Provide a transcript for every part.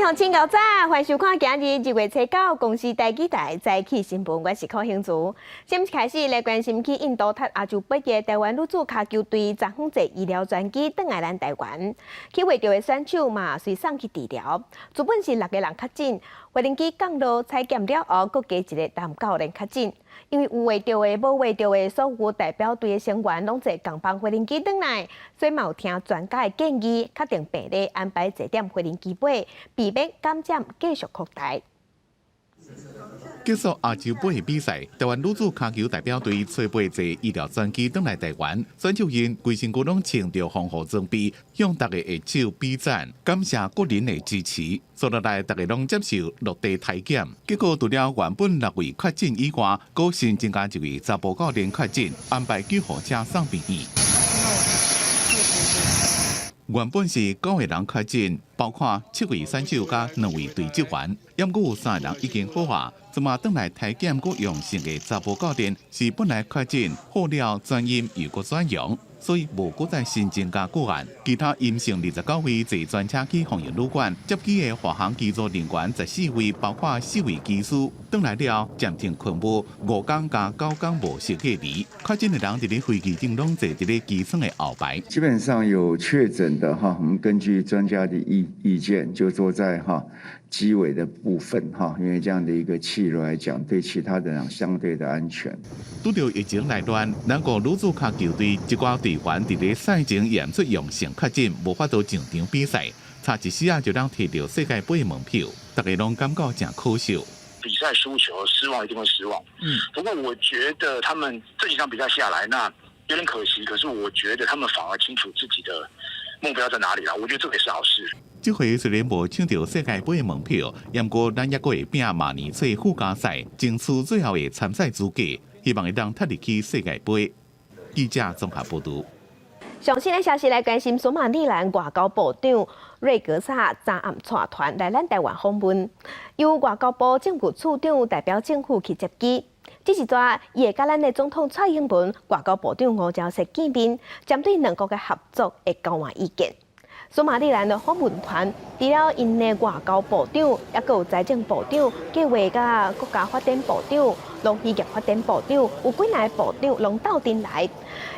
乡亲高早，欢迎收看今日1月7公司台记台早起新闻，我是柯兴竹。先开始来关心去印度踢亚洲杯的台湾女子脚球队昨昏坐医疗专机返来咱台湾，去为着的选手嘛随送去治疗。原本是6个人确诊，飞行机降落采检了后，搁加一个男9人确诊。因为有会着的、无会着的，所有代表队的成员拢坐共邦飞行机返来，所以嘛有听专家的建议，确定病例安排坐点飞行机尾，避免感染继续扩大。结束亚洲杯的比赛，台湾女子脚球代表队坐8座医疗专机返来台湾，选手因规身躯拢穿着防护装备，向大家下手比赞，感谢国人的支持。所落来，大家拢接受落地体检，结果除了原本6位确诊以外，佫新增加1位查甫教练确诊，安排救护车送病院。原本是9个人确诊，包括7位选手加2位队职员，因过有3个人已经好化。昨嘛转来体检过阳性的查甫教练是本来确诊，好了转阴又搁转阳，所以无搁再新增加个案。其他阴性29位坐专车去防疫旅馆，接机的华航机组人员14位，包括4位机师。转来了暂停勤务5天加9天无歇隔离。确诊的人伫咧飞机顶拢坐伫咧机舱的后排。基本上有确诊的哈，我们根据专家的意见，就坐在机尾的部分哈，因为这样的一个气流来讲，对其他的人相对的安全。拄到疫情来乱，咱国女子脚球队一寡队员伫咧赛前验出阳性确诊，无法度上场比赛，差一时就当摕到世界杯的门票，大家拢感觉真可惜。比赛输球，失望一定会失望。不过我觉得他们这几场比赛下来，那有点可惜。可是我觉得他们反而清楚自己的目标在哪里了。我觉得这个也是好事。这回虽然无抢到世界杯的门票，不过咱也阁会拼明年初附加赛，争取最后的参赛资格，希望会当踢入去世界杯。记者综合报道。上新的消息来关心，索马利兰外交部长瑞格萨昨暗带团来咱台湾访问，由外交部政务处长代表政府去接机。这时阵，伊会甲咱的总统蔡英文、外交部长吴钊燮见面，针对两国的合作会交换意见。索马利兰的访问团，除了因的外交部长，也阁有财政部长、计划甲国家发展部长、农渔业发展部长，有几名部长拢斗阵来。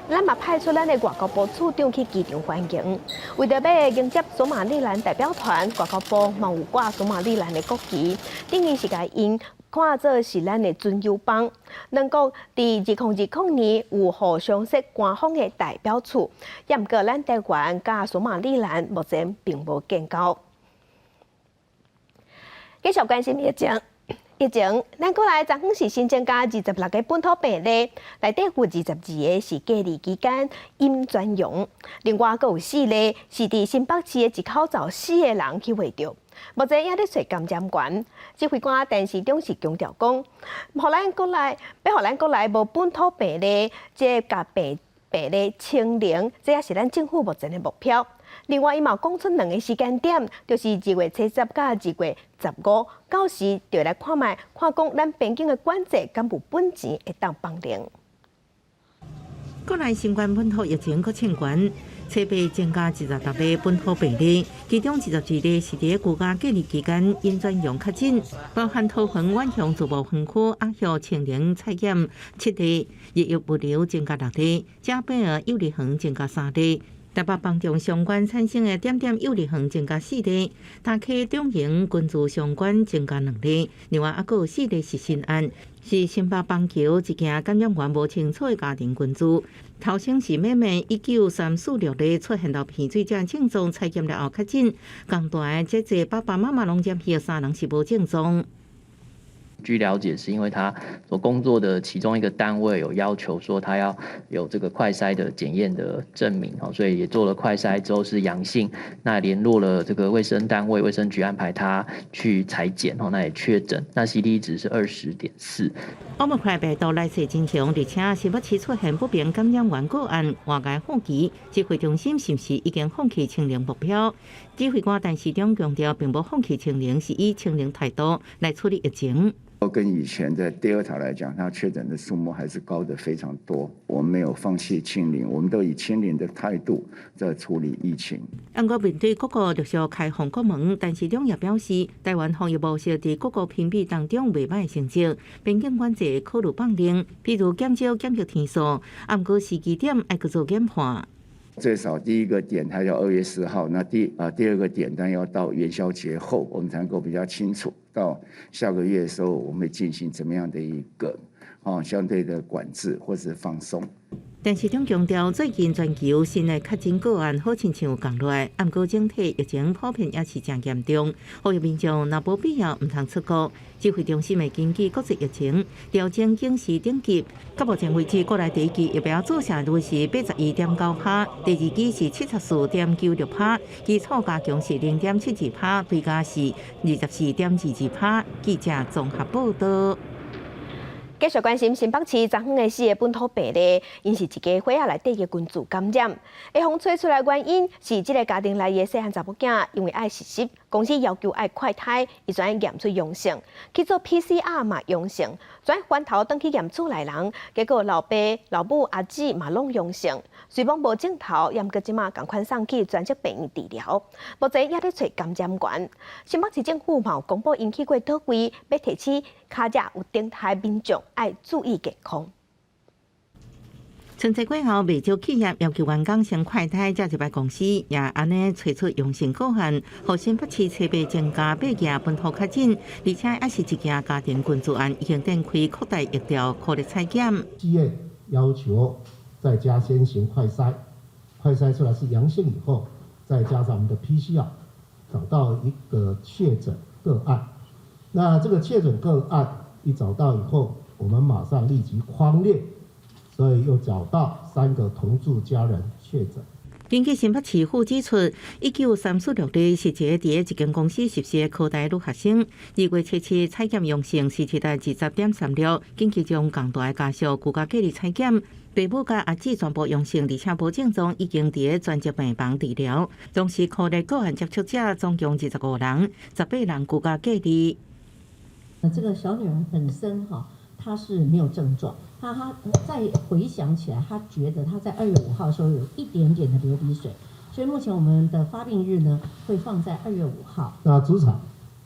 咱嘛派出咱的外交部处长去机场欢迎，为着要迎接索马利兰代表团，外交部嘛有挂索马利兰的国旗，等于是甲因看作是咱的准友邦。两国伫2020年有互相设官方的代表处，也毋过咱台湾甲索马利兰目前并无建交。继续关心疫情，咱过来昨昏是新增加26个本土病例，内底有22个是隔离期间阴转阳，另外阁有4例是伫新北市的一口罩4个人去会着。目前也咧找感染源，指挥官陈时中是强调讲，互咱国内无本土病例，即甲病例清零，这也是咱政府目前的目标。另外，伊嘛讲出2个时间点，就是2月70甲2月15，到时就来看卖，看讲咱边境的管制敢有本钱会当帮零。国内新冠本土疫情搁清悬，初被增加26个本土病例，其中22例是伫居家隔离期间因转阳确诊，包含桃园万雄竹苗分区阿孝清零采检7例，疫育物流增加6例，嘉贝尔幼儿园增加3例。台北帮中相关产生的点点幼儿园增加4例，大溪中营军事相关增加2例，另外还有4例是新案，是新北邦桥一件感染源无清楚的家庭群组。头先是妹妹19346例出现到鼻水症症状，采检了后确诊，共大的这些爸爸妈妈拢染疫，3人是无症状。据了解，是因为他所工作的其中一个单位有要求说他要有这个快筛的检验的证明，所以也做了快筛之后是阳性，那联络了这个卫生单位，卫生局安排他去采检，那也确诊，那 CT 值是20.4。Omicron 病毒来势真强，而且新北市出现不明感染源个案，外界好奇指挥中心是不是已经放弃清零目标？指挥官陈时中强调，并无放弃清零，是以清零态度来处理疫情。跟以前的Delta来讲，它确诊的数目还是高的非常多。我们没有放弃清零，我们都以清零的态度在处理疫情。不过，面对各国陆续开放国门，陈时中也表示，台湾防疫模式在各国评比当中袂歹成绩，边境管制考虑放零，比如减少检疫天数，不过时机点要去做研判。最少第一个点它要2月4号，那第二个点单要到元宵节后，我们才能够比较清楚。到下个月的时候，我们会进行怎么样的一个相对的管制或是放松。陈时中强调，最近全球新的确诊个案好亲像降落来，不过整体疫情普遍也是真严重。呼吁民众若无必要唔通出国。指挥中心会根据国际疫情调整警示等级。到目前为止，国内第一期疫苗注射率是81.9%，第二期是74.96%，基础加强是0.72%，追加是24.22%。记者综合报道。继续关心新北市昨昏的4个本土病例，因是一家伙仔内底的群组感染。会风吹出来原因是这个家庭内的细汉查某囝，因为爱实习，公司要求爱快筛，伊全验出阳性，去做 PCR 嘛阳性，全翻头转去验厝内人，结果老爸、老母、阿姊嘛拢阳性，虽讲无镜头，也毋过即马共款送去专职病院治疗，目前也咧找感染源。新北市政府嘛有公布引起过倒柜，要提醒脚热有状态民众爱注意健康。春节过后，未少企业要求员工先快筛，才入来公司，也安尼找出阳性个案，互新北市初步增加8件本土确诊，而且也是一件家庭群组案，已经展开扩大疫调扩大采检。企业要求在家先行快筛，快筛出来是阳性以后，再加上我们的 PCR， 找到一个确诊个案。那这个确诊个案一找到以后，我们马上立即匡列。所以又找到3个同住家人确诊。根据新北市府指出，1936年是一个伫一间公司实习的科大女学生，2月77采检阳性是期待20.36，紧急将更大的家属居家隔离采检。爸母甲阿姊全部阳性，而且无症状，已经伫专职病房治疗。当时科内个案接触者总共25人，18人居家隔离。这个小女人本身她是没有症状。他再回想起来，他觉得他在2月5号的时候有一点点的流鼻水，所以目前我们的发病日呢会放在2月5号。那主场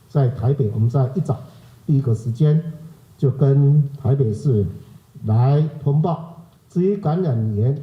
在台北，我们在一早第一个时间就跟台北市来通报，至于感染源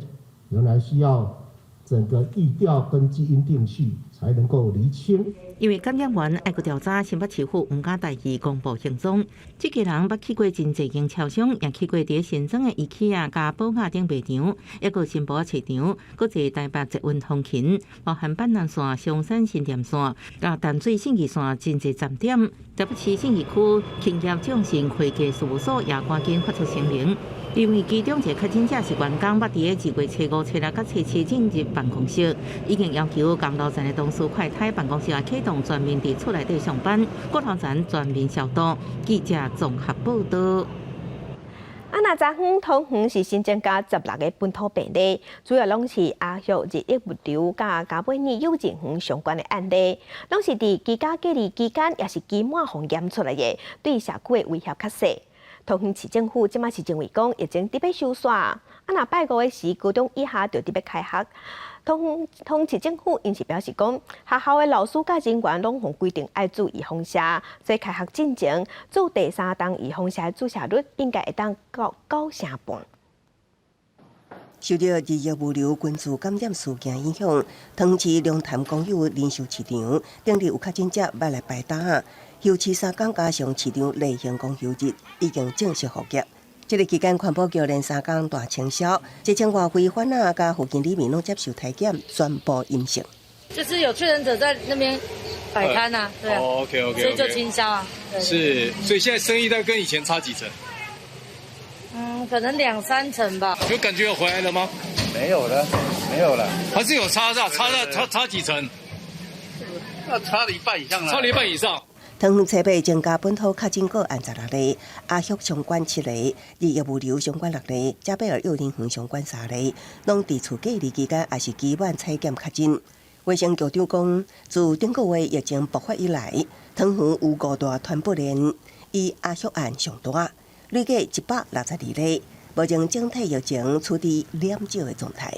原来需要整个疫调跟基因定序才能够厘清。因为感染源爱去调查，新北市府毋敢代志公布行踪。这个人捌去过真济间超商，也去过伫新庄的宜器啊、甲宝雅等卖场，还有新埔市场，搁一台北捷运通勤，包含板南线、松山新店线、甲淡水信义线真济站点。台北市信义区勤业众信会计事务所也赶紧发出声明。因为其中一个确诊者是员工，捌伫2月初5、初6、甲初7进入办公室，已经要求公路站的同事快筛，办公室也启动全面伫厝内底上班，过头站全面消毒。记者综合报道。那昨昏桃园是新增加16个本土病例，主要拢是阿旭日益物流甲嘉尾园幼稚园相关的案例，拢是伫居家隔离期间，也是期末风验出来的，对社区的威胁较小。桃园市政府即马是认为讲疫情伫要收煞，若拜5的时高中以下就伫要开学。桃园市政府因是表示讲，学校的老师甲人员拢互规定爱注意放射，所以开学进前做第3档预防射的注射率应该会当到9成半。受到日月物流群组感染事件影响，桃园市龙潭公有零售市场顶日有确诊者捌来摆摊。休市3天加上市场例行公休日，已经正式复业。这个期间，环保局连3天大清销，1000外费贩仔加附近里面拢接受体检，全部阴性。就是有确诊者在那边摆摊呐，对啊。OK， 所以就清销啊。是，所以现在生意大概跟以前差几成？可能2、3成吧。有感觉有回来了吗？没有了，还是有差几成？那差了1半以上了。差了1半以上。桃园初步增加本土确诊个案16例，阿旭相关7例，日月物流相关6例，嘉贝尔幼龄园相关3例，拢伫厝隔离期间也是期满采检确诊。卫生局长讲，自顶个月疫情爆发以来，汤圆有5大传播链，以阿旭案上大，累计162例，目前整体疫情处于严少的状态。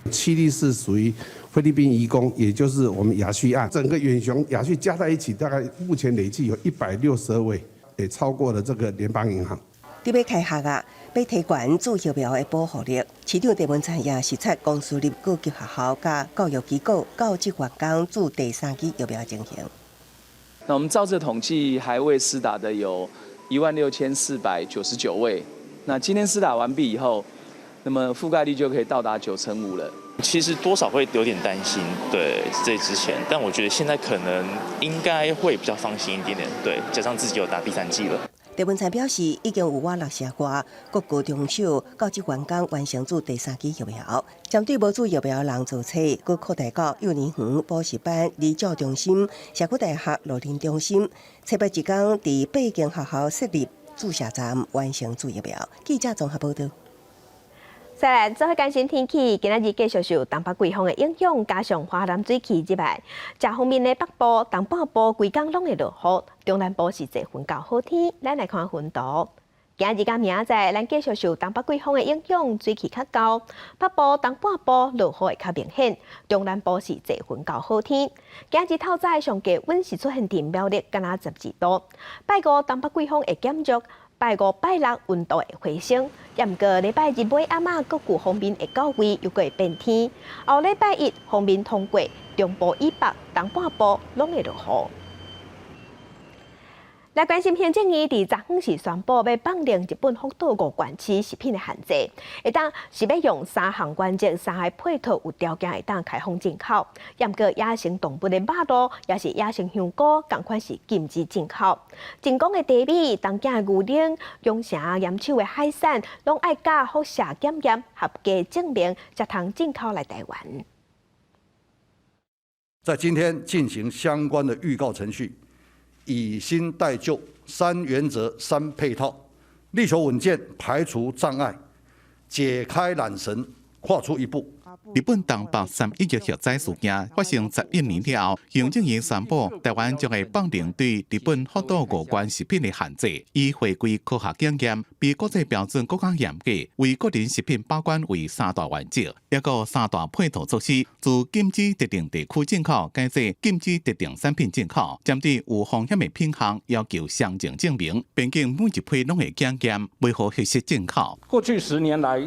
7例是属于菲律宾移工，也就是我们亚旭案，整个远雄亚旭加在一起，大概目前累计有162位，也超过了这个联邦银行。伫要开学啊，要提悬做疫苗的保护力，市长郑文灿也视察公私立各级学校甲教育机构教职员工做第3期疫苗情形。那我们照这统计，还未施打的有16499位。那今天施打完毕以后，那么覆盖率就可以到达95%了。其实多少会有点担心，对这之前，但我觉得现在可能应该会比较放心一点点，对，加上自己有打第3剂了。郑文灿表示，已经有60多各高中小教职员工完成做第3期疫苗。针对无做疫苗人注册，佮扩大到幼儿园、补习班、儿教中心、社区大学、老龄中心，差别一天伫8间学校设立注射站完成做疫苗。记者综合报道。再来，做伙关心天气，今仔日继续受东北季风的影响，加上华南水汽之外，这方面的北部、东半部规工拢会落雨，中南部是侪云到好天。咱来看云图。今日甲明仔载，咱继续受东北季风的影响，水汽较高，北部、东半部落雨会较明显，中南部是侪云到好天。今日透早上低温是出现地表热，敢若12度。拜五东北季风会减弱。拜五、拜六温度会回升，也毋过礼拜日尾暗仔各股方面会到位，又会变天。后礼拜一方面通过，中部以北、东半部拢会落雨。来关心行政院伫昨昏时宣布要放零日本福岛5县市食品的限制，会当是要用3项原则、3个配套有条件会当开放进口。也毋过野生动物的肉肉，也是野生香菇，同款是禁止进口。进贡的地米、东京的牛奶、养成盐手的海产，拢爱加辐射检验合格证明，才通进口来台湾。在今天进行相关的预告程序。以新待旧，3原则3配套，力求稳健，排除障碍，解开缆绳，跨出一步。日本东北311核灾事件发生11年了后，行政院宣布，台湾将会放零对日本福岛5县食品的限制，以回归科学经验，比国际标准更加严格，为个人食品把关为3大原则，也有3大配套措施，自禁止特定地区进口，改至禁止特定产品进口，针对有风险的品项，要求详尽证明，边境每一批拢会检验，为何核实进口。过去10年来，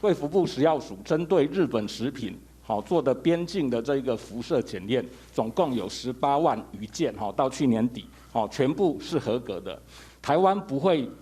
卫福部食药署针对日本食品做的边境的这个辐射检验，总共有18万余件，到去年底，全部是合格的。台湾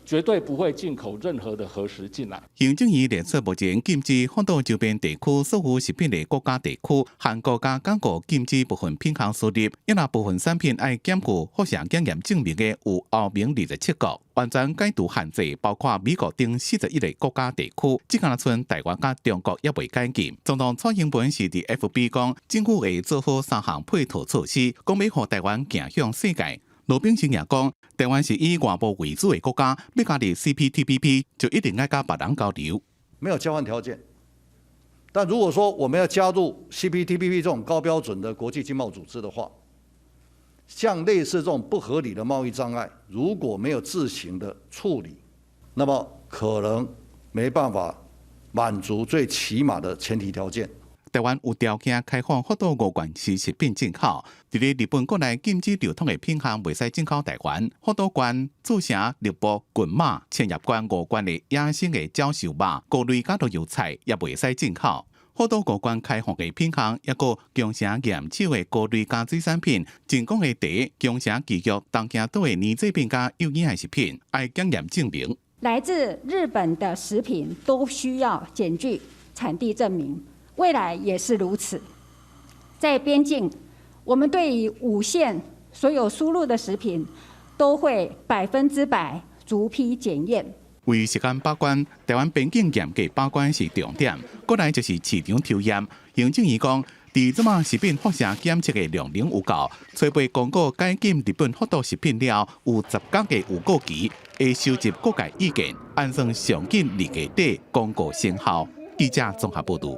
绝对不会进口任何的核食进来。行政院列出目前禁止福岛周边地区所有食品的国家地区，和国家港国禁止部分品项输入，因那部分产品爱检具辐射检验证明的有欧盟27国，完全解除限制，包括美国等41个国家地区，只敢剩台湾甲中国也未解禁。总统蔡英文是伫 FB 讲，政府会做好3项配套措施，讲要让台湾行向世界。罗秉成也讲，台湾是以外部为主的国家，要加入 CPTPP 就一定要甲别人交流。没有交换条件，但如果说我们要加入 CPTPP 这种高标准的国际经贸组织的话，像类似这种不合理的贸易障碍，如果没有自行的处理，那么可能没办法满足最起码的前提条件。台湾有条件开放福岛5县市食品进口，伫咧日本国内禁止流通的品项袂使进口台湾。福岛县、诸城、立波、群马、千叶县5县的野生的鸟兽肉、菇类甲豆油菜也袂使进口。福岛5县开放的品项，也有强城盐手的菇类加水产品、进贡的茶、强城鸡肉、东京岛的年制品加幼婴的食品，爱检验证明。来自日本的食品都需要检具产地证明。未来也是如此，在边境，我们对于5县所有输入的食品都会100%逐批检验。为食安把关，台湾边境严格把关是重点。过来就是市场抽验，行政院讲，伫即马食品辐射检测的量能有够，初步公告解禁日本福岛食品了，有10天的预告期，会收集各界意见，按算上紧2月底公告生效。记者综合报道。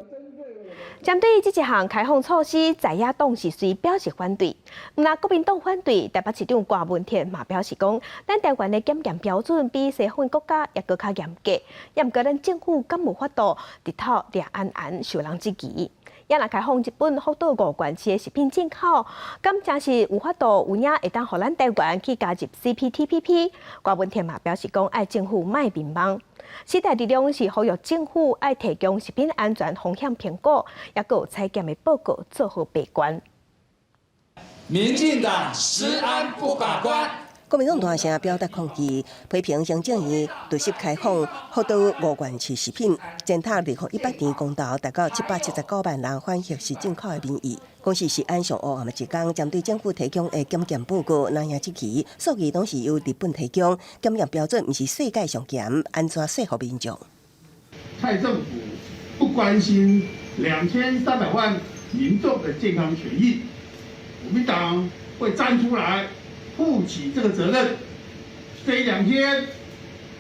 针对这一项开放措施，在野党是虽表示反对，那国民党反对，台北市长郭文田嘛表示讲，咱台湾的检验标准比西方国家也搁较严格，也毋过咱政府敢有法度直头抓安受人质疑。也若开放日本福岛5县市的食品进口，敢真是有法度有影会当互咱台湾去加入 CPTPP？ 郭文田嘛表示讲，爱政府卖民望。时代力量是呼吁政府爱提供食品安全风险评估，也有采检的报告做好把关。民进党食安不把关。国民党大声表达抗议，批评行政院对实开放福岛5县市食品，践踏2018年公投达到779万人反核实进口的民意。公司食安上黑暗的一天，针对政府提供的检验报告难以质疑，数据拢是由日本提供，检验标准毋是世界上严，安怎说服民众？蔡政府不关心2300万民众的健康权益，国民党会站出来负起这个责任。这2天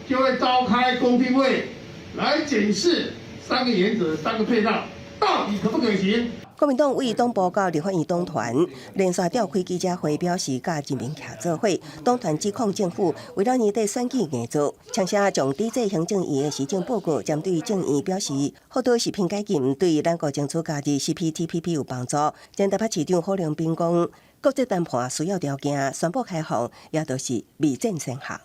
就会召开公听会，来检视3个原则、3个配套到底可不可行。国民党为党部到立法院党团连续召开记者会，表示甲人民徛做伙。党团指控政府为了年底选举硬做，强写将抵制行政院的施政报告。针对政院表示，福岛食品解禁对咱国争取加入 CPTPP 有帮助。前台北市长郝龙斌讲，国际谈判需要条件，宣布开放也都是未战先行。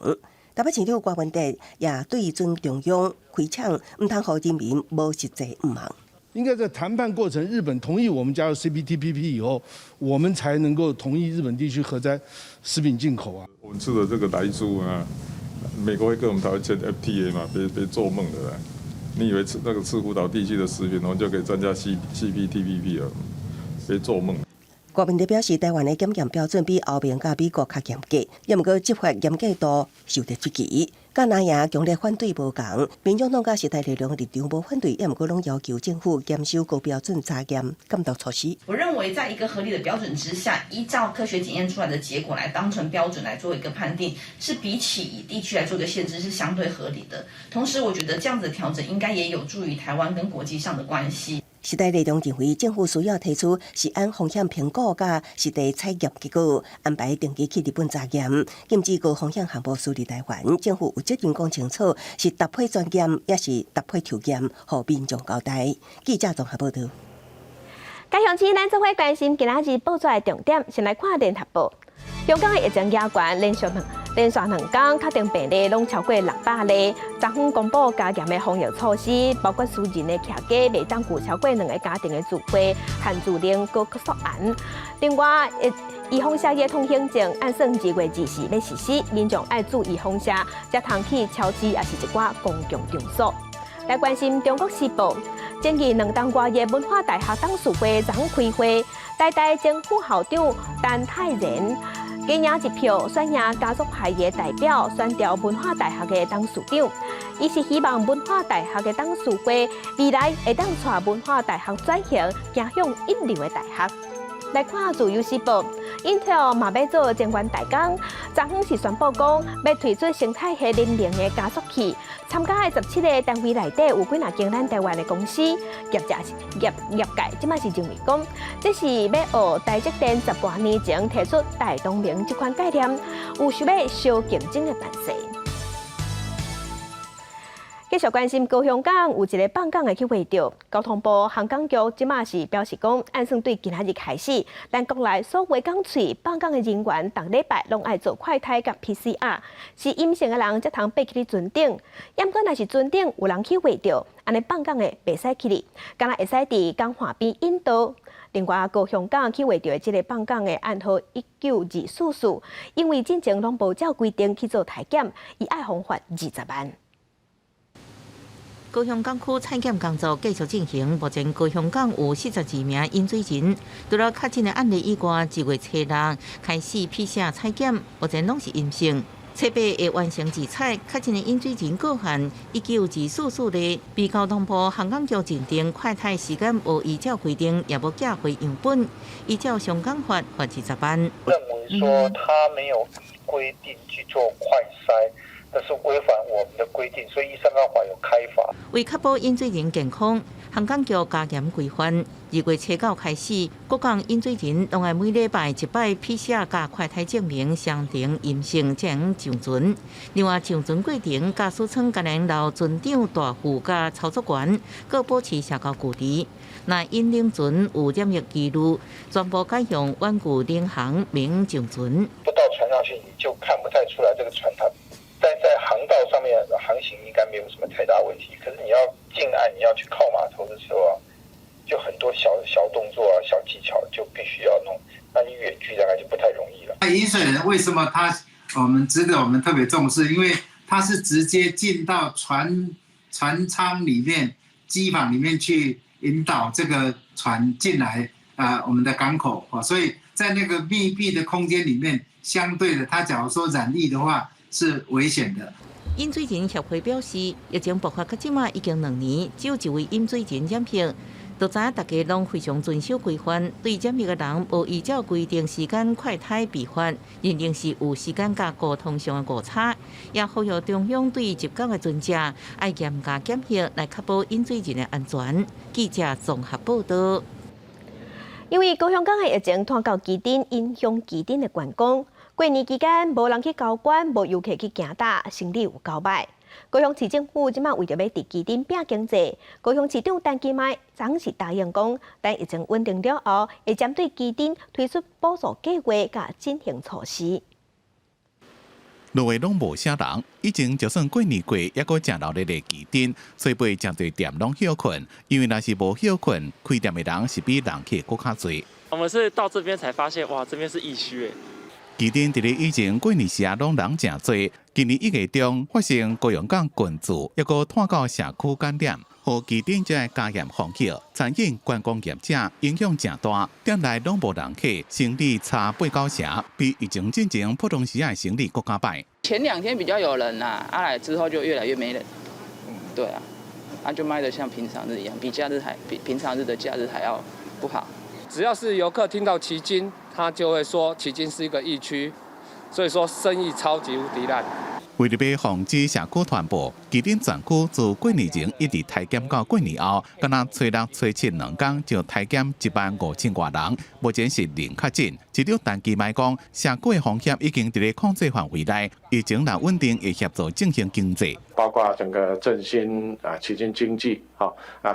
台北市长郭文哲也对准中央开枪，唔通互人民无实际唔忙。应该在谈判过程，日本同意我们加入 CPTPP 以后，我们才能够同意日本地区核灾食品进口啊。我们吃的这个莱猪啊，美国会跟我们台湾签 FTA 嘛？别做梦的啦！你以为吃那个赤湖岛地区的食品，我们就可以参加 CPTPP 了？别做梦！郭文哲表示，台湾的检验标准比欧盟甲美国较严格，也毋过执法严格度受到质疑。甲南亚强烈反对无同，民众党甲时代力量立场无反对，也毋过拢要求政府严守高标准查验监督措施。我认为，在一个合理的标准之下，依照科学检验出来的结果来当成标准来做一个判定，是比起以地区来做个限制是相对合理的。同时，我觉得这样子的调整应该也有助于台湾跟国际上的关系。时代力量认为，政府需要提出食安风险评估甲实地采验结果，安排定期去日本查验，禁止高风险项目输入台湾。政府有责任讲清楚，是搭配专验，也是搭配抽验，互民众交代。记者综合报道。加上市咱做伙关心今仔日报纸的重点，先来看联合报。香港的疫情严悬，连续2天确定病例拢超过600例。昨昏公布加严的防疫措施，包括私人的徛家未当有超过2个家庭的聚会，限聚令搁缩严。另外，预防车的通行证按算2月24要实施，民众爱注意防车，才通去超市也是一寡公共场所。来关心中国时报，前期2档外的文化大学董事会昨昏开会，台大前副校长陈泰然加赢1票，选赢家族派的代表，选调文化大学的董事长。伊是希望文化大学的董事会未来会当带文化大学转型，走向一流的大学。来看自由时报 ，Intel 嘛要做晶圆代工，昨昏是宣布讲要推出生态系零零的加速器。参加的17个单位内底有几经咱台湾的公司，业界即摆是认为讲，这是要学台积电10多年前提出大东明这款概念，有想要小竞争的办势。继续关心高雄港有一个放港的去划着，交通部航港局即马是表示讲，按算对今仔日开始，咱国内所有港喙放港的人员，逐礼拜拢爱做快筛甲 PCR， 是阴性的人才通爬去哩船顶。要毋过若是船顶有人去划着，安尼放港的袂使去哩，敢若会使伫港岸边引导。另外，高雄港去划着的即个放港的暗号19244，因为进前拢无照规定去做体检，伊爱罚款20万。高雄港区采检工作继续进行，目前高雄港有42名饮水人，除了确诊的案例以外，1月初6开始批下采检，目前拢是阴性。初8会完成自采，确诊的饮水人个限19244例，被交通部航港局认定快筛时间无依照规定，也无寄回样本，依照香港法罚20万。认为说他没有依规定去做快筛。但是违反我们的规定，所以依香港法有开罚。为确保饮水人健康，航港局加严规范，2月初9开始，各港饮水人拢爱每礼拜1摆 PCR 加快筛证明相呈阴性才能上船。另外，上船过程，驾驶舱甲人老船长、大副甲操作员各保持社交距离。那因领船有染疫记录，全部改用远距领航免上船。不到船上去，你就看不太出来这个船它在航道上面航行应该没有什么太大问题。可是你要进岸，你要去靠码头的时候啊，就很多小动作啊、小技巧就必须要弄。那你远距大概就不太容易了。饮水人为什么我们特别重视？因为他是直接进到船舱里面、机房里面去引导这个船进来我们的港口所以在那个密闭的空间里面，相对的，他假如说染疫的话是危险的。饮水人协会表示，疫情爆发到即马已经2年，只有1位饮水人染疫。就知影大家拢非常遵守规范，对染疫的人无依照规定时间快筛备法，认定是有时间甲沟通上的误差，也呼吁中央对入港的船只要严格检疫，来确保饮水人的安全。记者综合报道。因为高雄港的疫情拖到基顶，影响基顶的观光。过年期间，无人去高馆，无游客去行搭，生意有够歹。高雄市政府即马为着要伫基顶拼经济，高雄市长陈其迈昨是答应讲，等疫情稳定了后，会针对基顶推出补助计划甲进行措施。路的拢无啥人，以前就算过年过，也阁正热闹的基顶，所以被针对店拢休困，因为若是无休困，开店的人是比人客阁较多。我们是到这边才发现，哇，这边是疫区诶。基顶伫咧以前过年时啊，拢人诚多。今年1月中发生高雄港群聚，抑阁拖到社区感染，互基顶才会加严防疫，餐饮观光业者影响诚大，店内拢无人客，生意差8-9成，比疫情之前普通时啊生意更加歹。前2天比较有人啦，来之后就越来越没人。对啊，就卖得像平常日一样，比平常日的假日还要不好。只要是游客听到旗津，他就会说旗津是一个疫区，所以说生意超级无敌烂。为了要防止社区传播，基顶全区自过年前一直体检到过年后，敢若初6、初72天就体检15000多人，目前是零确诊。市长陈其迈讲，社区的风险已经伫咧控制范围内，疫情若稳定，会协助振兴经济，包括整个振兴旗津经济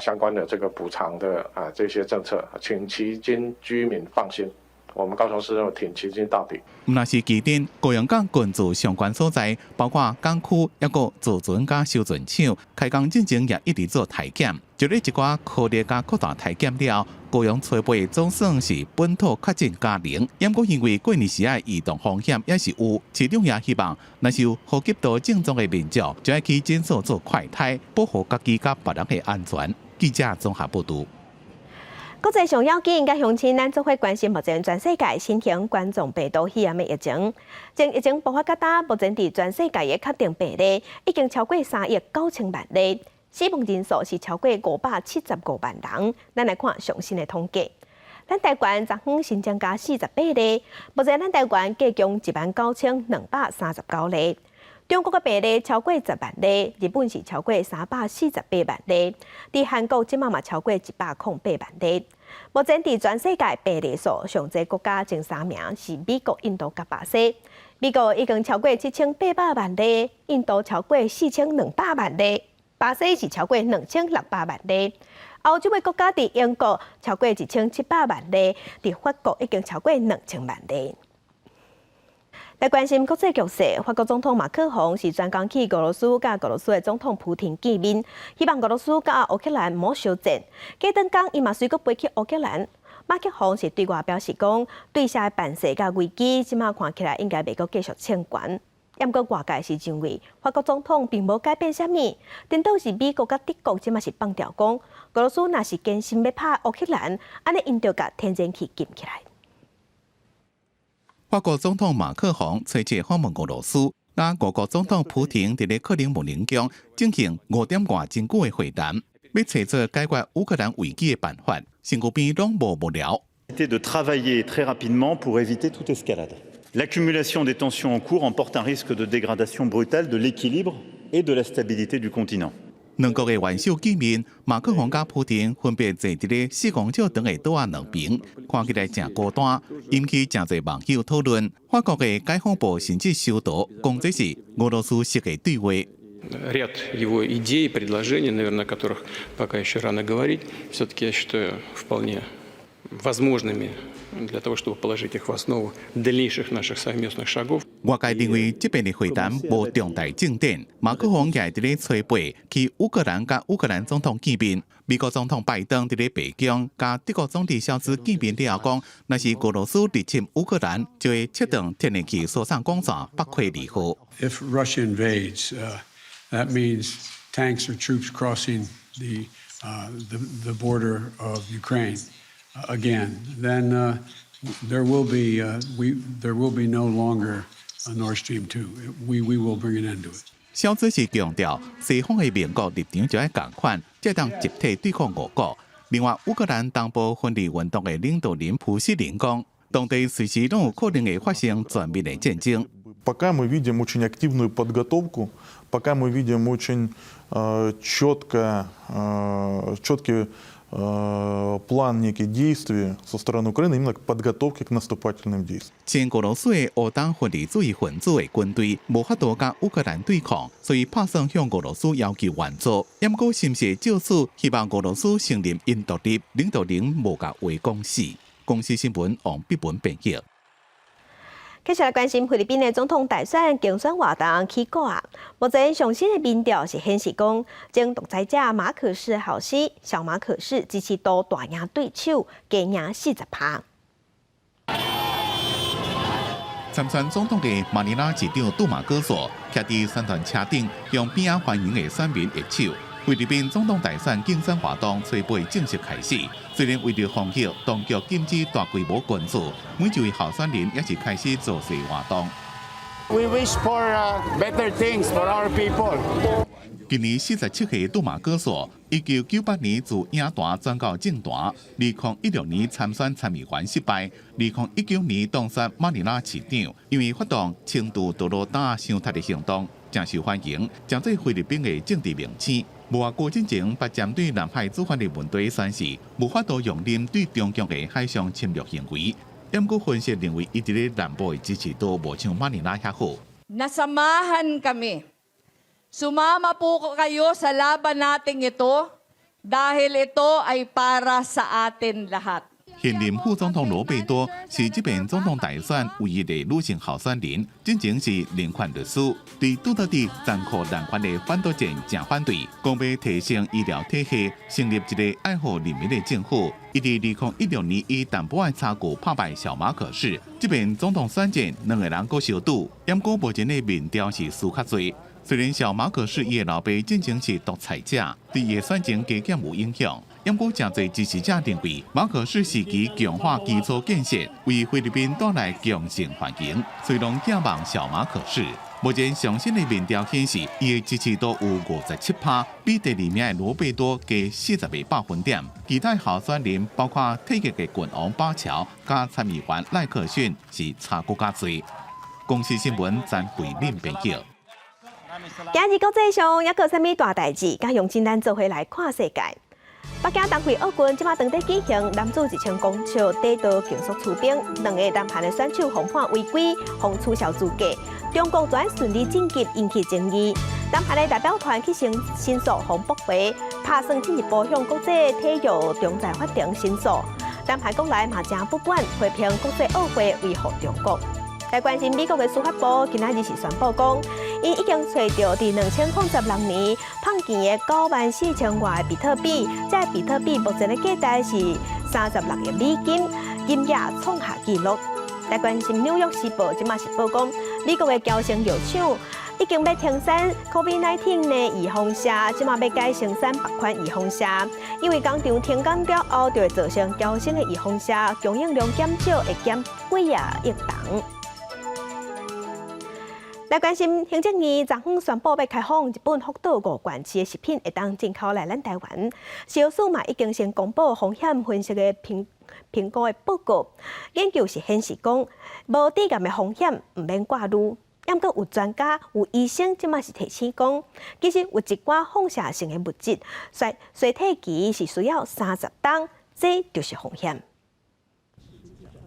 相关的这个补偿的这些政策，请旗津居民放心。我们高雄市政府挺旗津到底。毋若是基顶、高雄港群聚相关所在，包括港区，抑个造船甲修船厂，开工进前也一直做体检。就咧一寡科列甲扩大体检了，高雄初步总算是本土确诊加0。不过因为过年时啊移动风险也是有，市长也希望，若是有呼吸道症状的民众，就要去诊所做快筛，保护家己甲别人的安全。记者综合报道。国际上要紧，甲乡亲，咱做伙关心目前全世界新型冠状病毒肺炎的疫情。从疫情爆发到今，目前伫全世界的确定病例已经超过3亿9千万例，死亡人数是超过575万人。咱来看最新的统计。咱台湾昨昏新增加48例，目前咱台湾计共19239例。中国的病例超过10万例，日本是超过348万例，伫韩国即嘛超过108万例。目前伫全世界病例数上济国家前3名是美国、印度甲巴西。美国已经超过7800万例，印度超过4200万例，巴西是超过2600万例。欧洲的国家伫英国超过1700万例，伫法国已经超过2000万例。来关心国际局势，法国总统马克宏是专讲去俄罗斯，甲俄罗斯的总统普廷见面，希望俄罗斯甲乌克兰莫相战。过顿讲，伊嘛随阁飞去乌克兰。马克宏是对外表示讲，对下的办事甲危机，即马看起来应该袂阁继续牵悬。不过外界是认为，法国总统并无改变啥物，颠倒是美国甲德国即马是放调讲，俄罗斯若是坚心要拍乌克兰，安尼因就甲天然气禁起来。法国总统马克宏初次访问俄罗斯，甲俄国总统普廷伫咧克里姆林宫进行5点外真久的会谈，要找出解决乌克兰危机的办法，身躯边拢无无聊。de travailler très rapidement pour éviter toute escalade. L'accumulation des tensions en cours emporte un risque de dégradation brutale de l'équilibre et de la stabilité du continent. 两国的元首见面，马克宏甲普京分别坐伫咧4公尺长的桌仔两边，看起来真孤单，引起真侪网友讨论。法国的解放部甚至收到，讲这是俄罗斯式的对话。Ряд его идей, предложений, наверное, о которых пока еще рано говорить, все-таки я считаю вполне возможными для того, чтобы положить их в основу дальнейших наших совместных шагов. 外界认为这边的会谈无重大进展，马克宏也伫咧吹背去乌克兰甲乌克兰总统见面。美国总统拜登伫咧北京甲德国总理肖兹见面了后讲，若是俄罗斯入侵乌克兰，就会切断天然气输送管线，北回离合。If Russia invades, that means tanks or troops crossing the border of Ukraine again. Then there will be no longer a Nord Stream 2. We will bring an end to it. 肖兹是强调，西方的盟国立场就要共款，才当集体对抗俄国。另外，乌克兰东部分离运动的领导人普希林讲，当地随时都有可能会发生全面的战争。Пока мы видим очень активную подготовку, пока мы видим очень четкий план неких действий со стороны Украины именно к подготовке к наступательным действиям. 前俄罗斯的欧党分离主义分子的军队无法度甲乌克兰对抗，所以拍算向俄罗斯要求援助。不过，是不是就此希望俄罗斯承认因独立，领导人无甲话讲死。公司新闻王必文编译。接下来关心菲律宾的总统大选竞选活动起果啊！目前上新的民调是显示讲，前独裁者马可仕后生小马可仕支持度大赢对手，加赢40%。参选总统的马尼拉市长杜马戈索徛伫宣传车顶，向边仔欢迎的选民握手。菲律宾总统大选竞选活动初步正式开始，虽然为了防疫，当局禁止大规模群聚，每一位候选人也是开始造势活动。We wish for better things for our people. 今年47岁杜马戈索，1998年自影坛转到政坛，2016年参选参议员失败，2019年当选马尼拉市长，因为发动轻度堕落打伤他的行动，真受欢迎，成做菲律宾的政治明星。无外过进前，把针对南海主权的问题宣示，无法度容忍对中共的海上侵略行为。不过分析认为，伊伫咧南部的支持度无像马尼拉遐好。Nasamahan kami. Sumama po kayo sa laban nating ito dahil ito ay para sa atin lahat. 现任副总统罗贝多是这边总统大选唯一的女性候选人，真正是人权律师，对拄到伫残酷人权的反斗战正反对，讲要提升医疗体系，成立一个爱护人民的政府。伊伫2016年以淡薄的差距拍败小马可仕，这边总统选战两个人各相赌，不过目前的民调是输较多。虽然小马可仕伊的老爸真正是独裁者，对伊的选情加减有影响。不过，真侪支持者认为，马可仕是其强化基础建设，为菲律宾带来强盛环境，虽然仰望小马可仕。目前上新的民调显示，伊的支持度有57%，比第二名的罗贝多加40个百分点。其他候选人包括退役的郡王巴乔加参议员赖克逊是差更加多。公司新闻詹慧玲编辑。今日国际上还有啥物大代志？甲用真咱做伙来看世界。北京冬季奥运即马当地举行，男子1000公尺短道竞速出兵，两个单盘的选手红判违规，互取消资格。中国团顺利晋级，引起争议。单盘的代表团去申诉互驳回，打算进一步向国际体育仲裁法庭申诉。单盘国内嘛正不满，批评国际奥会维护中国。来关心美国的司法部今仔日是宣布讲，因已经找到伫2006年碰见的94000外的比特币，这比特币目前的价值是36亿美金，今夜创下纪录。来关心《纽约时报》即马是报讲，美国的交生药厂已经要停产 COVID-19 的预防车，即马要改生产别款预防车，因为工厂停工了后，就会造成交生的预防车供应量减少，会减几亿吨。来关心，行政院昨昏宣布要开放日本福岛5县市的食品会当进口来咱台湾。消署嘛已经先公布风险分析的评估的报告，研究是显示讲，无抵押的风险唔免挂虑。抑过有专家、有医生，即马是提醒讲，其实有一寡放射性的物质，衰退期是需要30天，这就是风险。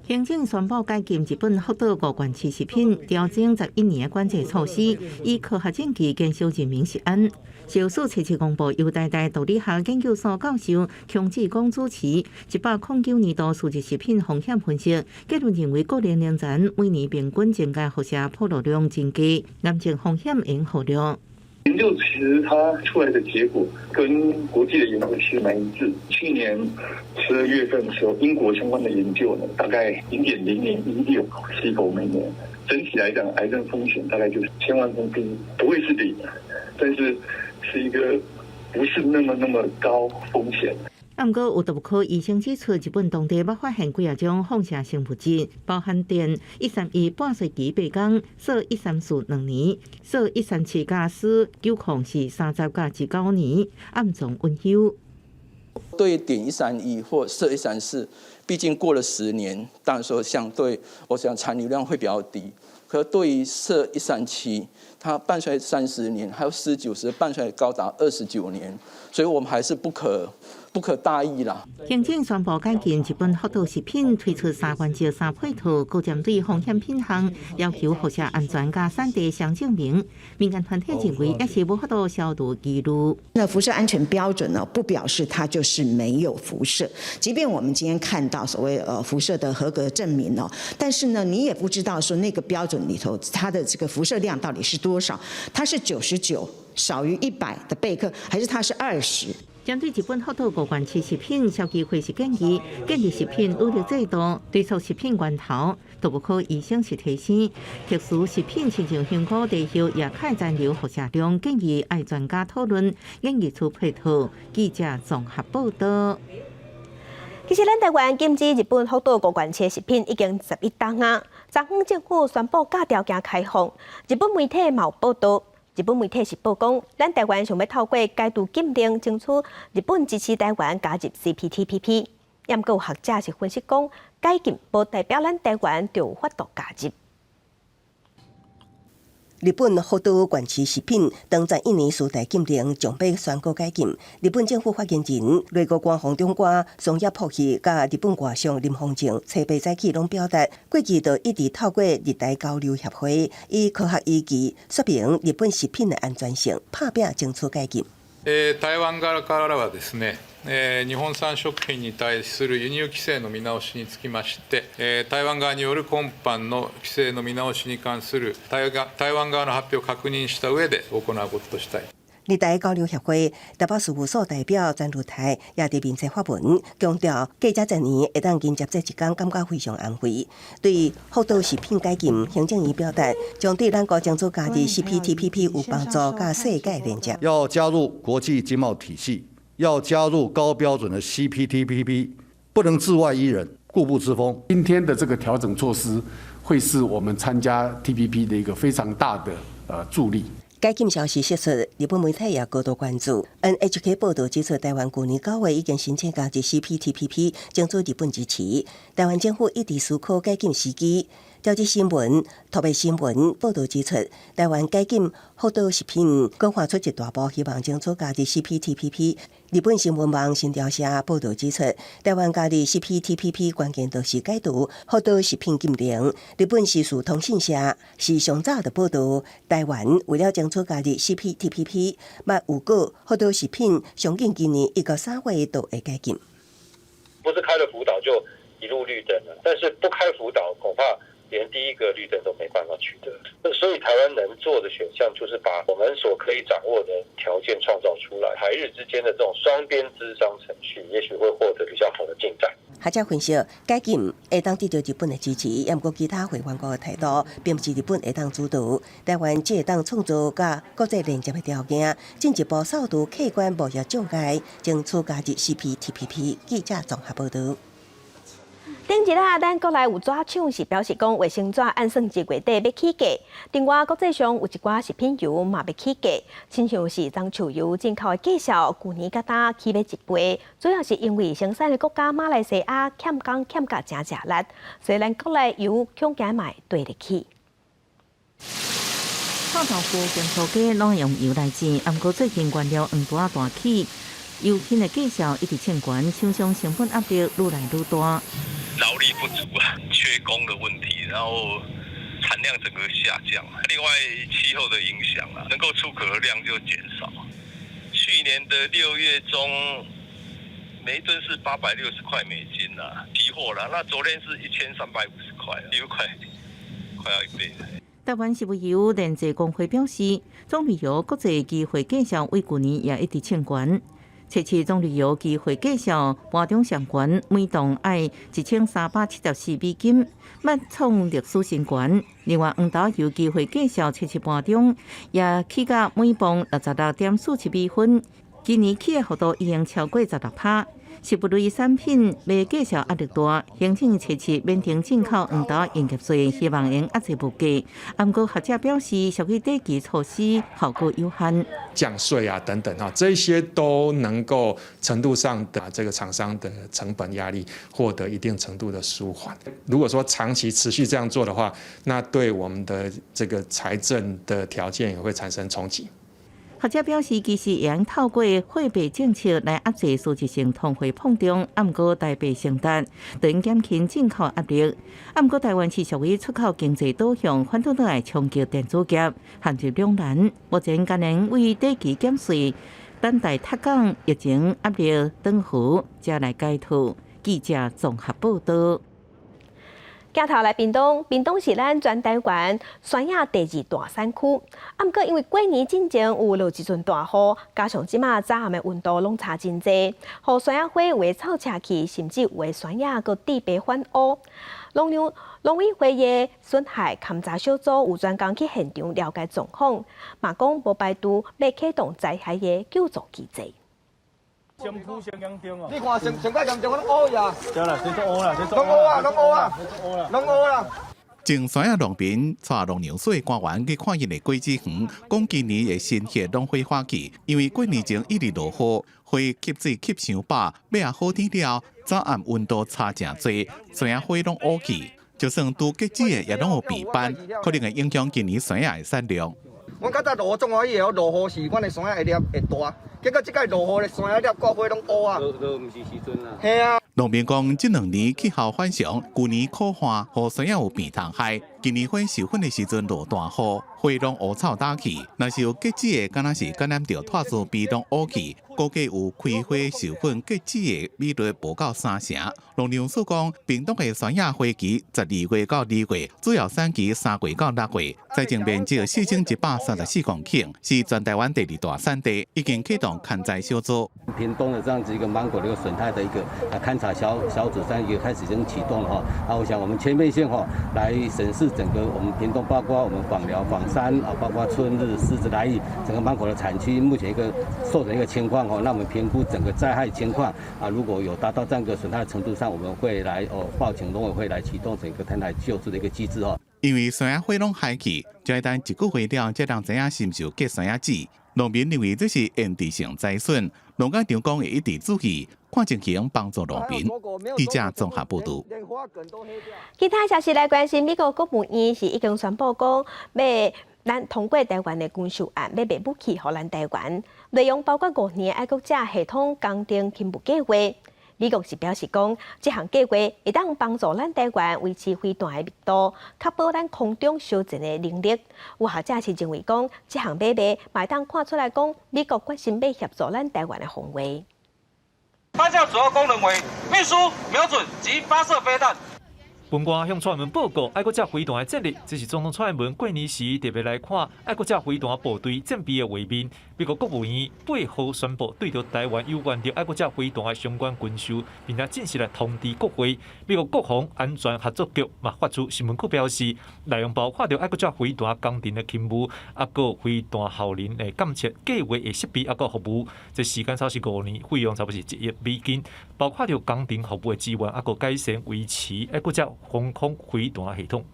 行政宣布解禁日本福岛五罐食品，调整11年的管制措施，以科学证据减少人民食安。小数77公布由台大道理学研究所教授邱志光主持109年度数字食品风险分析，结论认为各年龄层每年平均增加辐射暴露量增加，癌症风险已考量。研究其实它出来的结果跟国际的研究其实蛮一致。去年12月份的时候，英国相关的研究呢，大概0.0016西狗每年。整体来讲，癌症风险大概就是1000万公斤，不会是零，但是是一个不是那么高风险。不过，有毒科医生指出，日本当地要发现几啊种放射性物质，包含碘131半衰期8天，铯134 2年，铯137加铯9控是30加19年，暗中温休。对碘131或铯134，毕竟过了10年，当然说相对我想残留量会比较低。可对于铯137，它半衰30年，还有19半衰高达29年，所以我们还是不可大意啦。行政宣布解禁日本福岛食品，推出3原则3配套，各针对风险品项要求辐射安全加产地相证明。民间团体认为也是无法度消毒记录。那辐射安全标准呢，不表示它就是没有辐射。即便我们今天看到所谓辐射的合格证明哦，但是呢，你也不知道说那个标准里头它的这个辐射量到底是多少？它是99少于100的贝克，还是它是20？针对日本福岛五罐食品，消基会是建议食品努力制度对策食品源头。毒物科医生是提醒，特殊食品亲像香菇、地叶也氦残留辐射量，建议爱专家讨论，建议出配套。记者综合报道。其实，咱台湾禁止日本福岛五罐食品已经11天啊。昨昏政府宣布假条件开放，日本媒体嘛有报道。日本媒体是报讲，咱台湾想要透过解除禁令，争取日本支持台湾加入 CPTPP。也毋过有学者是分析讲，解禁无代表咱台湾就有法度加入。日本福岛原始食品当前1年4大禁令将要宣告解禁。日本政府发言人内阁官房长官松野博一甲日本外相林芳正初备早起拢表达，过去就一直透过日台交流协会，以科学依据说明日本食品的安全性，拍拼争取解禁。台湾側からはですね、日本産食品に対する輸入規制の見直しにつきまして、台湾側による今般の規制の見直しに関する台湾側の発表を確認した上で行うこととしたい。日台交流协会台北事务所代表詹如台也伫面册发文，强调过这10年会当迎接这一天，感觉非常安慰。对福岛食品解禁，行政院表达将对咱国争取加入 CPTPP 有帮助，甲世界连接。要加入国际经贸体系，要加入高标准的 CPTPP， 不能自外依人，固步自封。今天的这个调整措施，会是我们参加 TPP 的一个非常大的助力。解禁消息释出，日本媒体也高度关注。NHK 报道指出，台湾去年9月已经申请加入 CPTPP， 争取日本支持。台湾政府一直思考解禁时机。朝日新闻、特别新闻报道指出，台湾解禁福岛食品，更发出一大步，希望争取加入 CPTPP。日本新闻网新潮社报道指出，台湾加入 CPTPP 关键就是解除福岛食品禁令。日本时事通讯社是上早的报道，台湾为了争取加入 CPTPP， 捌预告福岛食品上近今年1到3月都会解禁。不是开了福岛就一路绿灯了，但是不开福岛恐怕连第一个绿灯都没办法取得，所以台湾能做的选项就是把我们所可以掌握的条件创造出来，台日之间的这种双边咨商程序，也许会获得比较好的进展。学者分析，解禁会当得到日本的支持，也毋过其他会员国的态度，并不是日本会当主导。台湾只会当创造甲国际连接的条件，进一步扫除客观贸易障碍，争取加入 CPTPP。记者综合报道。顶一日，咱国内有纸厂是表示讲，卫生纸按算1月底要起价。另外，国际上有一寡食品油嘛要起价，亲像是樟树油进口的价数，去年甲呾起码1倍，主要是因为生产的国家马来西亚欠工欠价真热力，所以咱国内油恐惊嘛会对得起。臭豆腐跟土鸡拢用油来煎，不过最近原料黄大大起，油品的价销一直欠悬，厂商成本压力愈来愈大。劳力不足啊，缺工的问题，然后产量整个下降。另外气候的影响啊，能够出口的量就减少。去年的6月中，每一吨是860块美金啊，提货了。那昨天是1350块，几乎快要1倍了。台湾食物油联制工会表示，总旅游国际机会介绍为去年也一直欠悬。这次总旅游机会介绍盘中上悬，每吨要1374美金，迈创历史新悬。另外，黄豆油机会介绍这次盘中也起价每磅66.47美分，今年起的幅度已经超过16%。食物类产品卖价销压力大，行政这次免停进口黄豆营业税，希望能压制物价。不过学者表示，消费短期措施效果有限，降税啊等等这些都能够程度上的这个厂商的成本压力获得一定程度的舒缓。如果说长期持续这样做的话，那对我们的这个财政的条件也会产生冲击。学者表示，其实也能透过货币政策来压制数字性通货膨胀，不过台币升值，就能减轻进口压力。不过台湾是属于出口经济导向，反倒来冲击电子业，陷入两难。目前今年为短期减税，等待拓港疫情压力转好，才来解脱。记者综合报道。镜头来屏东，屏东是咱全台湾山野第2大产区。不过因为过年之前有落一阵大雨，加上即马早暗的温度拢差真济，互山野花有的臭车去，甚至有的山野佫地白反乌。农委会的损害勘查小组有专工去现场了解状况，嘛讲无排除要启动灾害的救助机制。上铺上严重哦！你看上较严重，我拢乌呀！对啦，先做乌啦，先做乌啦，拢乌啦。前山野农民带农粮所官员去看因的果子园，讲今年的新血拢花花期，因为过年前一直落雨，花吸水吸伤饱，尾啊好天了，早暗温度差真多，山野花拢乌去。就算拄结子的也拢有病斑，可能会影响今年山野的产量。阮较早落雨种花以后，落雨时阮的山野会粒会大，结果即摆落雨的山野粒挂花拢乌啊。都毋是时阵啦。系啊。农民讲，这2年气候反常，旧年酷旱，互山野有病虫害。今年花授粉的时阵落大雨，花拢乌草打去。若是有结子的，敢若是感染到脱丝鼻拢乌去。估计有开花授粉结子的比率无到3成。农粮署讲，屏东的山野花期12月到2月，主要产期3月到6月，栽种面积4134公顷，是全台湾第2大产地，已经启动勘查小组。屏东的这样子一个芒果的一个损害的一个勘查小组，也开始已经启动了我想我们全面性来审视整个我们屏东，包括我们枋寮、枋山包括春日、狮子、来义整个芒果的产区目前一个受的一个情况那我们评估整个灾害情况如果有达到这样一个损害的程度上，我们会来报请农委会来启动整个天台救助的一个机制因为山野花拢害去，就要等1个月了，才让知影是毋是有结山野籽。农民认为这是延迟性灾损，农改场讲会一直注意，看情形帮助农民。记者综合报道。其他消息来关心，美国国务院是已经宣布讲，要咱通过台湾的军售案，要卖武器予咱台湾，内容包括5年爱国者系统工程勤务计划。美国是表示讲，这项计划会当帮助咱台湾维持飞弹的密度，确保咱空中修正的能力。有学者是认为讲，这项买卖会当看出来讲，美国决心要协助咱台湾的防卫。发射主要功能为运输、瞄准及发射飞弹。本官向蔡英文报告爱国者飞弹的战力，这是总统蔡英文过年时特别来看爱国者飞弹部队战备的画面。美国国务院8号宣布对着台湾有关着爱国者飞弹的相关军售，并且正式来通知国会。美国国防安全合作局嘛发出新闻稿表示，内容包括着爱国者飞弹工程的勤务，个飞弹效能的监测计划的设备，个服务。这时间差是5年，费用差不多是1亿美金，包括着工程服务的资源，个改善维持爱国者防空飞弹系统。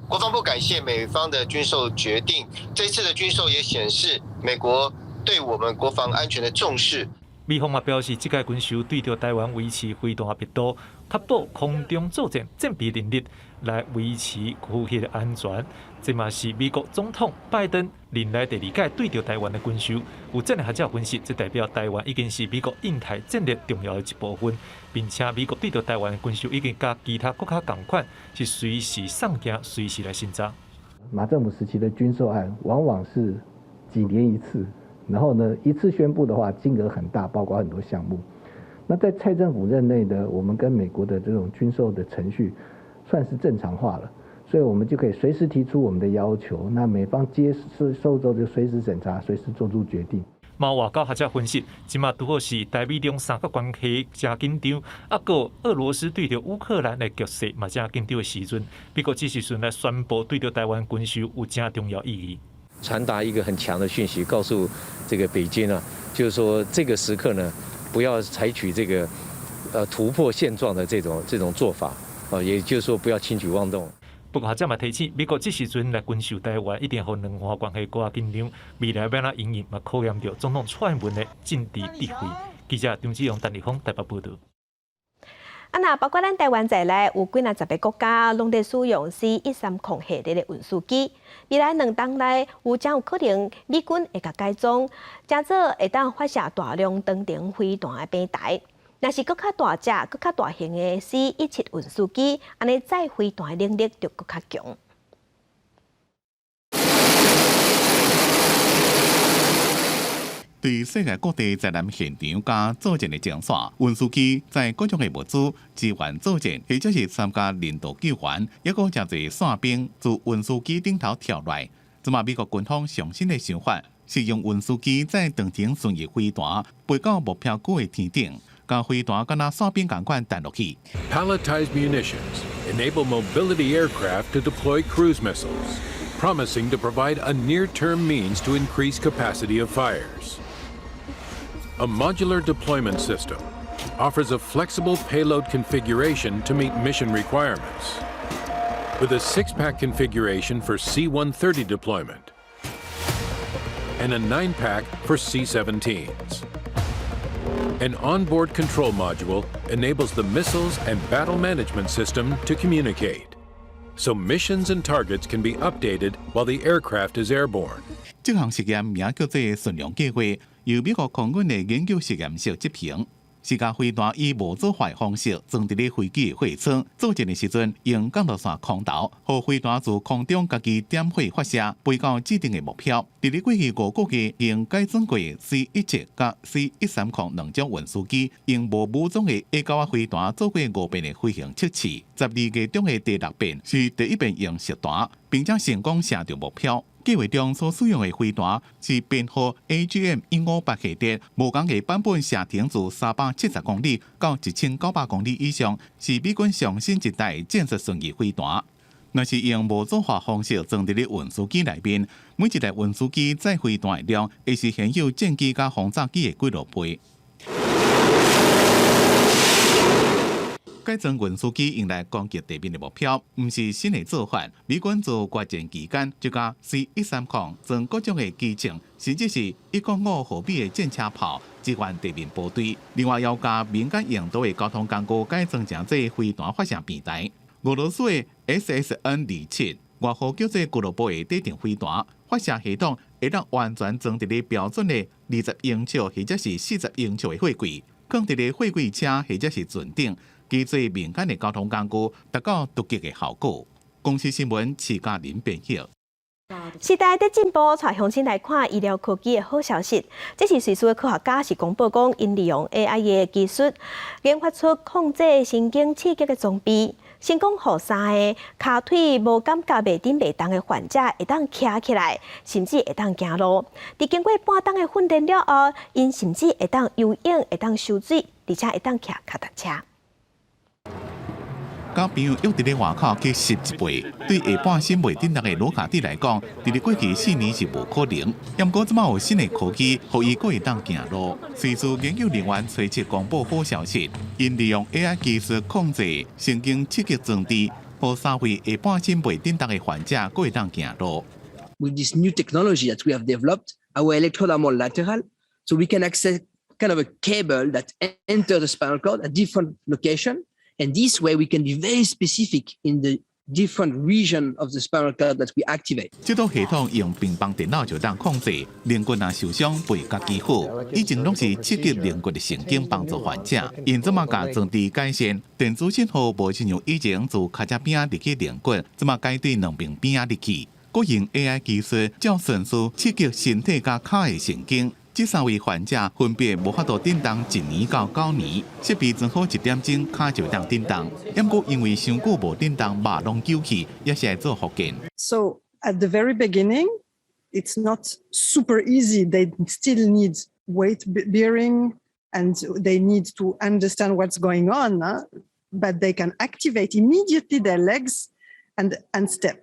国防部感谢美方的军售决定，这次的军售也显示美国对我们国防安全的重视。美方嘛表示，这届军售对着台湾维持飞弹密度，确保空中作战战备能力，来维持区域的安全。这嘛是美国总统拜登任内第2届对着台湾的军售。有战略学者分析，这代表台湾已经是美国印太战略重要的一部分，并且美国对着台湾的军售已经甲其他国家同款，是随时上镜、随时来审查。马政府时期的军售案往往是几年一次，然后呢一次宣布的话金额很大，包括很多项目。那在蔡政府任内呢，我们跟美国的这种军售的程序算是正常化了。所以我们就可以随时提出我们的要求，那美方接受之后就随时审查，随时做出决定。嘛，外交学者分析，即马拄好是台美中三角关系真紧张，个俄罗斯对着乌克兰的局势嘛真紧张的时阵，美国这时阵来宣布对着台湾军售有真重要意义，传达一个很强的讯息，告诉这个北京啊，就是说这个时刻呢，不要采取这个突破现状的这种做法，也就是说不要轻举妄动。不过，学者嘛提醒，美国这时阵来军售台湾，一定和两岸关系更加紧张，未来要怎应应，嘛考验到总统蔡英文的政治智慧。记者张志勇、陈立峰台北报道。那包括咱台湾在内，有几10个国家拢在使用 C-130系列的运输机。未来2年内，将有可能美军会甲改装，真做会当发射大量长程飞弹的平台。若是更较大只、更较大型的 C-17运输机，安尼载飞弹的能力就更较强。对世界各地灾难现场加作战的精线，运输机在各种的物资支援作战，或者是参加人道救援，也有真侪伞兵自运输机顶头跳落来。即马美国军方上新的想法是用运输机在长程巡弋飞弹飞到目标区的天顶。甲飞弹敢若伞兵共款弹落去。Palletized munitions enable mobility aircraft to deploy cruise missiles, promising to provide a near-term means to increase capacity of fires. A modular deployment system offers a flexible payload configuration to meet mission requirements, with a 6-pack configuration for C-130 deployment and a 9-pack for C-17s. An onboard control module enables the missiles and battle management system to communicate, so missions and targets can be updated while the aircraft is airborne. 这项实验名叫做“顺良计划”，由美国空军的研究实验室执行。是甲飞弹以无组化方式装伫咧飞机的货舱，作战的时阵用降落伞空投，互飞弹自空中家己点火发射，飞到指定的目标。伫咧过去5个月，用改装过 C-17甲 C-130 2种运输机，用无武装的 A9飞弹做过5遍的飞行测试。12月中的第6遍是第1遍用实弹，并且成功射中目标。计划中所使用的飞弹是编号 AGM-158系列，无共嘅版本射程自370公里到1900公里以上，是美军上新一代战术巡弋飞弹。若是用无组化方式装伫咧运输机内面，每一台运输机载飞弹的量会是现有战机甲轰炸机的几落倍。改装运输机用来攻击地面的目标，毋是新的做法。美军自决战期间就甲 C-130装各种的机枪，甚至是105毫米的战车炮支援地面部队。另外，要加民间用途的交通工具改装成这飞弹发射平台。俄罗斯的 SSN-27外号叫做俱乐部的底定飞弹，发射系统会当完全装伫咧标准的20英尺或者是40英尺的货柜，放伫咧货柜车或者是船顶。基做民间的交通工具，达到突击的效果。公司新闻徐嘉玲编译。时代在进步，带乡亲来看医疗科技的好消息。这是瑞士的科学家是公布讲，因利用 AI 的技术，研发出控制神经刺激的装备，成功让3个骹腿无感觉袂顶袂动的患者会当徛起来，甚至会当行路。伫经过半冬的训练了后，因甚至会当游泳、会当游水，而且会当骑脚踏车。甲朋友约伫咧外口去拾一杯，对下半身袂顶力的罗卡蒂来讲，伫咧过去4年是无可能。不过，即马有新的科技，互伊会当行路。瑞士研究人员推出公布好消息，因利用 AI 技术控制神经刺激装置，互3位下半身袂顶力的患者会当行路。 With this new technology that we have developed, our electrodes are more lateral, so we can access kind of a cable that enter the spinal cord at different location, and this way we can be very specific in the different region of the spinal cord that we activate. 这套系统用平板电脑就当控制，肋骨若受伤背甲肌肤，以前拢是刺激肋骨的神经帮助患者，因怎么甲装置改善？电子信号无亲像以前自脚趾边入去肋骨，怎么改对两边边入去？国用 AI 技术照顺序刺激身体甲脚的神经。 这3位患者分别无法度振动1年到9年，设备装好1点钟，脚就当振动。不过因为伤久无振动，肉拢揪起，也是来做复健。So at the very beginning, it's not super easy. They still need weight bearing, and they need to understand what's going on. But they can activate immediately their legs and step.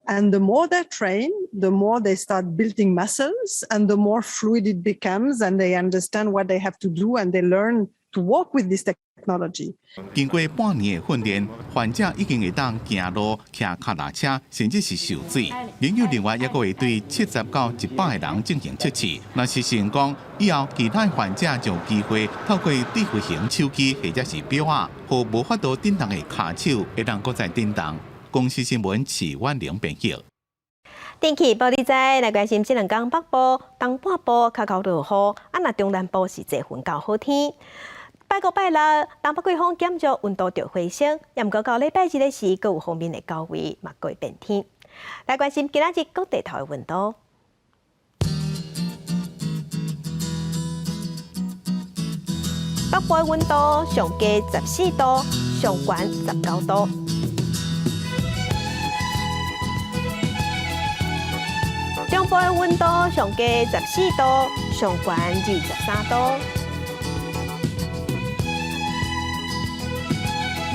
And the more they train, the more they start building muscles, and the more fluid it becomes, and they understand what they have to do, and they learn to work with this technology. 经过半年的训练，患者已经会当行路、骑脚踏车，甚至是受水。研究另外也会对70到100个人进行测试。若是成功，以后其他患者就有机会透过智慧型手机或者是表啊，和无法度振动的骹手，会当搁再振动。 公司新闻徐婉玲编辑。天气报你知，来关心这2天北部、东半部较高落雨，若中南部是多云到好天。拜5、拜6，东北季风减弱，温度就回升。也毋过到礼拜日的时，各有方面的高位，嘛会变天。来关心今仔日各地头的温度。北部的温度上低14度，上悬19度。 中部的温度上低14度，上悬23度；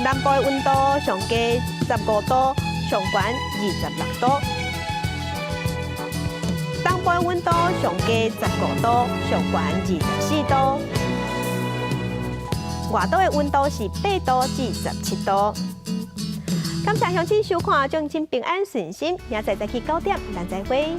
南部的温度上低15度，上悬26度；东部的温度上低15度，上悬24度；外岛的温度是8度至17度。感谢乡亲收看，将亲平安顺心，明仔载早起9点，咱再会。